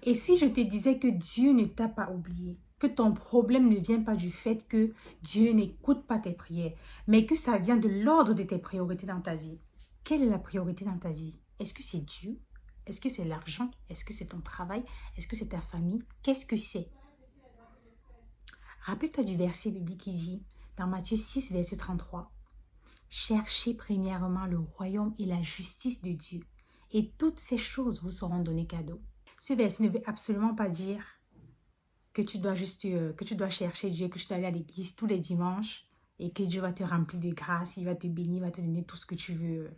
Et si je te disais que Dieu ne t'a pas oublié, que ton problème ne vient pas du fait que Dieu n'écoute pas tes prières, mais que ça vient de l'ordre de tes priorités dans ta vie. Quelle est la priorité dans ta vie? Est-ce que c'est Dieu? Est-ce que c'est l'argent? Est-ce que c'est ton travail? Est-ce que c'est ta famille? Qu'est-ce que c'est? Rappelle-toi du verset biblique qui dit, dans Matthieu 6, verset 33, cherchez premièrement le royaume et la justice de Dieu, et toutes ces choses vous seront données cadeau. Ce verset ne veut absolument pas dire que tu dois que tu dois chercher Dieu, que tu dois aller à l'église tous les dimanches et que Dieu va te remplir de grâce, il va te bénir, il va te donner tout ce que tu veux.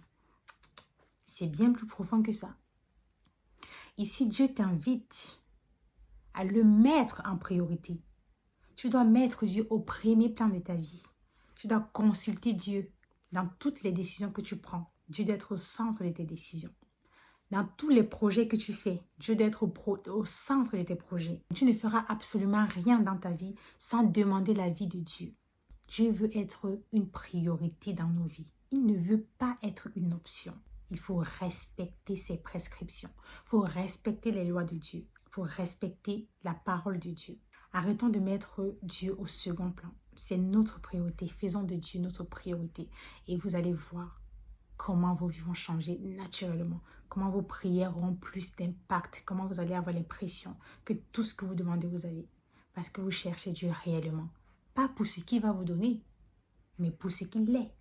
C'est bien plus profond que ça. Ici, Dieu t'invite à le mettre en priorité. Tu dois mettre Dieu au premier plan de ta vie. Tu dois consulter Dieu dans toutes les décisions que tu prends. Dieu doit être au centre de tes décisions. Dans tous les projets que tu fais, Dieu doit être au centre de tes projets. Tu ne feras absolument rien dans ta vie sans demander l'avis de Dieu. Dieu veut être une priorité dans nos vies. Il ne veut pas être une option. Il faut respecter ses prescriptions. Il faut respecter les lois de Dieu. Il faut respecter la parole de Dieu. Arrêtons de mettre Dieu au second plan. C'est notre priorité. Faisons de Dieu notre priorité. Et vous allez voir comment vos vies vont changer naturellement. Comment vos prières auront plus d'impact. Comment vous allez avoir l'impression que tout ce que vous demandez, vous avez. Parce que vous cherchez Dieu réellement. Pas pour ce qu'il va vous donner, mais pour ce qu'il est.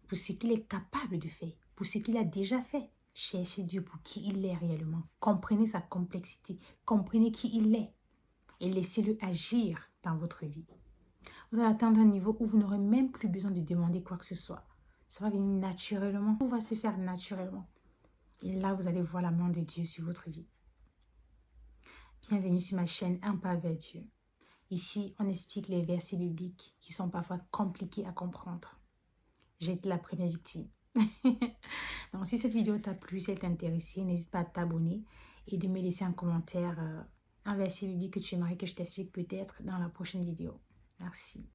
Pour ce qu'il est capable de faire. Pour ce qu'il a déjà fait. Cherchez Dieu pour qui il est réellement. Comprenez sa complexité. Comprenez qui il est. Et laissez-le agir dans votre vie. Vous allez atteindre un niveau où vous n'aurez même plus besoin de demander quoi que ce soit. Ça va venir naturellement. Tout va se faire naturellement. Et là, vous allez voir la main de Dieu sur votre vie. Bienvenue sur ma chaîne Un pas vers Dieu. Ici, on explique les versets bibliques qui sont parfois compliqués à comprendre. J'ai été la première victime. Donc, si cette vidéo t'a plu, si elle t'a intéressé, n'hésite pas à t'abonner et de me laisser un commentaire, un verset biblique que tu aimerais que je t'explique peut-être dans la prochaine vidéo. Merci.